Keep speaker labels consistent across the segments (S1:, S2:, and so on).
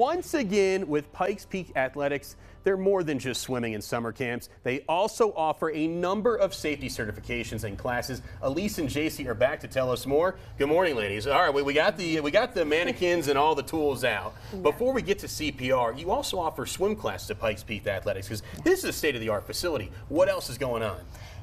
S1: once again with Pikes Peak Athletics, they're more than just swimming and summer camps. They also offer a number of safety certifications and classes. Elise and JC are back to tell us more. Good morning, ladies. All right, we got the mannequins and all the tools out. Before we get to CPR, you also offer swim classes at Pikes Peak Athletics because this is a state-of-the-art facility. What else is going on?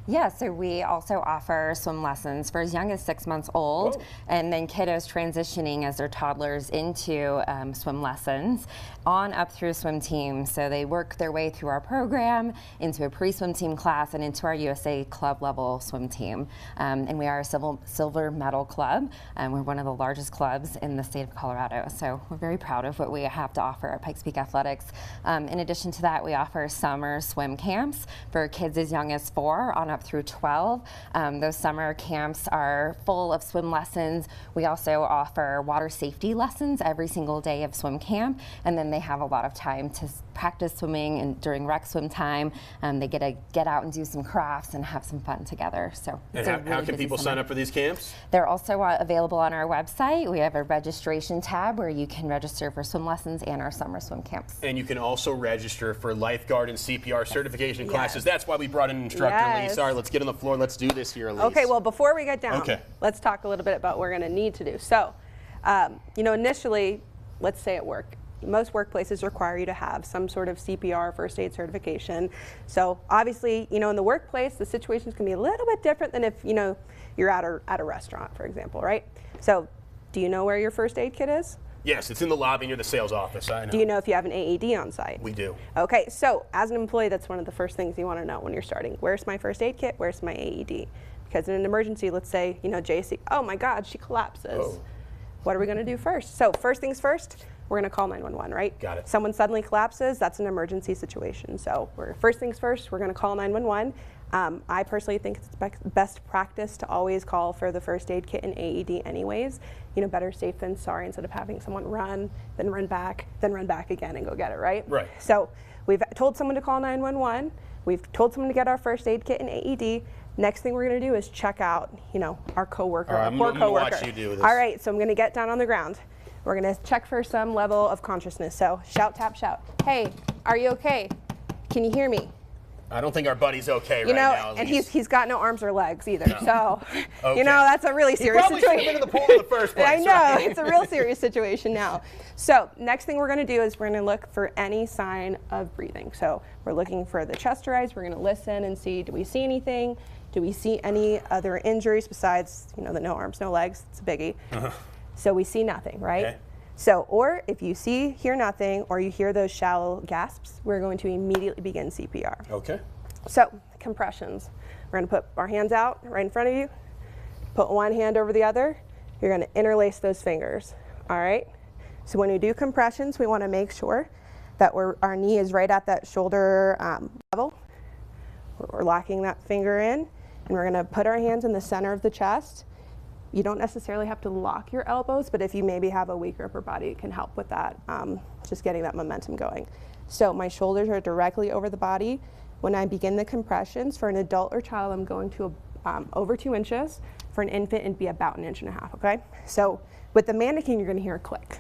S2: Yeah, so we also offer swim lessons for as young as 6 months old. Whoa. And then kiddos transitioning as their toddlers into swim lessons on up through swim team. So they work their way through our program into a pre-swim team class and into our USA club level swim team. And we are a silver medal club. We're one of the largest clubs in the state of Colorado. So we're very proud of what we have to offer at Pikes Peak Athletics. In addition to that, we offer summer swim camps for kids as young as 4 on up through 12. Those summer camps are full of swim lessons. We also offer water safety lessons every single day of swim camp, and then they have a lot of time to practice swimming, and during rec swim time they get to get out and do some crafts and have some fun together. So
S1: how can people sign up for these camps?
S2: They're also available on our website. We have a registration tab where you can register for swim lessons and our summer swim camps.
S1: And you can also register for lifeguard and CPR certification classes. That's why we brought an instructor, Elise. All right, let's get on the floor. Let's do this here, Elise.
S3: Okay, well, before we get down, let's talk a little bit about what we're going to need to do. So, initially, let's say at work, most workplaces require you to have some sort of CPR first aid certification. So obviously, in the workplace, the situation is going to be a little bit different than if, you're at a restaurant, for example, right? So do you know where your first aid kit is?
S1: Yes, it's in the lobby near the sales office. I know.
S3: Do you know if you have an AED on site?
S1: We do.
S3: Okay, so as an employee, that's one of the first things you want to know when you're starting. Where's my first aid kit? Where's my AED? Because in an emergency, let's say, JC, oh my God, she collapses. Oh. What are we going to do first? So first things first, we're going to call 911, right?
S1: Got it.
S3: Someone suddenly collapses, that's an emergency situation. So first things first, we're going to call 911. I personally think it's best practice to always call for the first aid kit and AED anyways. Better safe than sorry, instead of having someone run, then run back again and go get it, right?
S1: Right.
S3: So we've told someone to call 911. We've told someone to get our first aid kit and AED. Next thing we're going to do is check out, our coworker, our poor coworker.
S1: Watch you do this.
S3: All right, so I'm going to get down on the ground. We're going to check for some level of consciousness. So shout, tap, shout. Hey, are you okay? Can you hear me?
S1: I don't think our buddy's okay right now.
S3: And he's got no arms or legs either. No. So,
S1: okay.
S3: That's a really serious situation.
S1: He probably should have been in the pool in the first place.
S3: I know, It's a real serious situation now. So next thing we're going to do is we're going to look for any sign of breathing. So we're looking for the chest to rise. We're going to listen and see, do we see anything? Do we see any other injuries besides, the no arms, no legs? It's a biggie. So we see nothing, right?
S1: Okay.
S3: So, or if you hear nothing, or you hear those shallow gasps, we're going to immediately begin CPR.
S1: Okay.
S3: So, compressions. We're going to put our hands out right in front of you. Put one hand over the other. You're going to interlace those fingers. All right? So when we do compressions, we want to make sure that our knee is right at that shoulder level. We're locking that finger in, and we're going to put our hands in the center of the chest. You don't necessarily have to lock your elbows, but if you maybe have a weaker upper body, it can help with that, just getting that momentum going. So my shoulders are directly over the body. When I begin the compressions, for an adult or child, I'm going to over 2 inches. For an infant, it'd be about 1.5 inches, okay? So with the mannequin, you're gonna hear a click.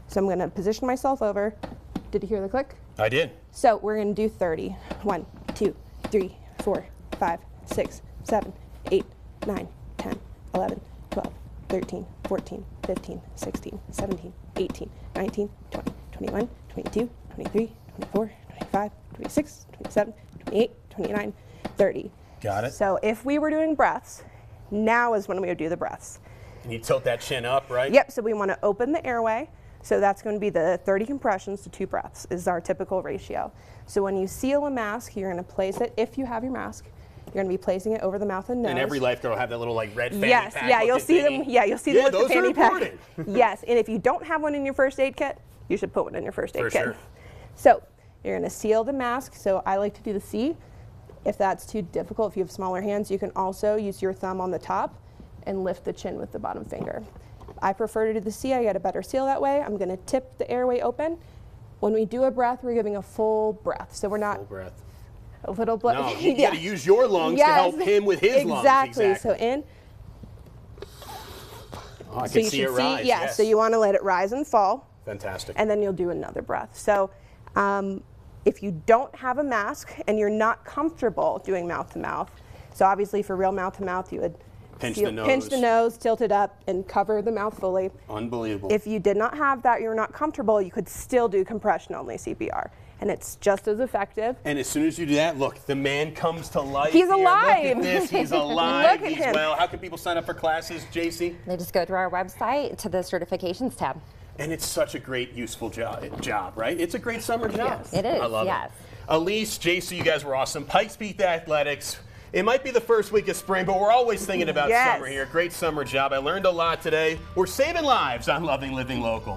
S3: So I'm gonna position myself over. Did you hear the click?
S1: I did.
S3: So we're gonna do 30. 1, 2, 3, 4, 5, 6, 7, 8, 9, 10, 11, 12, 13, 14, 15, 16, 17, 18, 19, 20, 21, 22, 23, 24, 25, 26, 27, 28, 29, 30.
S1: Got it.
S3: So if we were doing breaths, now is when we would do the breaths.
S1: And you tilt that chin up, right?
S3: Yep, so we want to open the airway. So that's going to be the 30 compressions to 2 breaths is our typical ratio. So when you seal a mask, you're going to place it, if you have your mask, you're going to be placing it over the mouth and nose.
S1: And every lifeguard will have that little red fanny pack.
S3: Yeah, you'll see them. Yeah, you'll see them with the fanny pack.
S1: Those are important.
S3: Yes, and if you don't have one in your first aid kit, you should put one in your first aid kit.
S1: Sure.
S3: So you're going to seal the mask. So I like to do the C. If that's too difficult, if you have smaller hands, you can also use your thumb on the top and lift the chin with the bottom finger. I prefer to do the C. I get a better seal that way. I'm going to tip the airway open. When we do a breath, we're giving a full breath. So we're not
S1: full breath.
S3: A little blood.
S1: No, you got to use your lungs to help him with his lungs.
S3: Exactly. So in.
S1: Oh, I can see it rise.
S3: Yeah,
S1: yes.
S3: so you want to let it rise and fall.
S1: Fantastic.
S3: And then you'll do another breath. So if you don't have a mask and you're not comfortable doing mouth to mouth, so obviously for real mouth to mouth, you would
S1: pinch
S3: the nose, tilt it up, and cover the mouth fully.
S1: Unbelievable.
S3: If you did not have that, you're not comfortable, you could still do compression only CPR. And it's just as effective.
S1: And as soon as you do that, look, the man comes to life.
S3: He's
S1: here.
S3: alive.
S1: Look at this. He's alive.
S3: Look at
S1: He's
S3: him.
S1: well. How can people sign up for classes, JC?
S2: They just go to our website to the certifications tab.
S1: And it's such a great, useful job, right? It's a great summer job.
S2: Yes. It is,
S1: I love
S2: yes.
S1: it. Elise, JC, you guys were awesome. Pikes Peak Athletics. It might be the first week of spring, but we're always thinking about
S3: Yes.
S1: summer here. Great summer job. I learned a lot today. We're saving lives on Loving Living Local.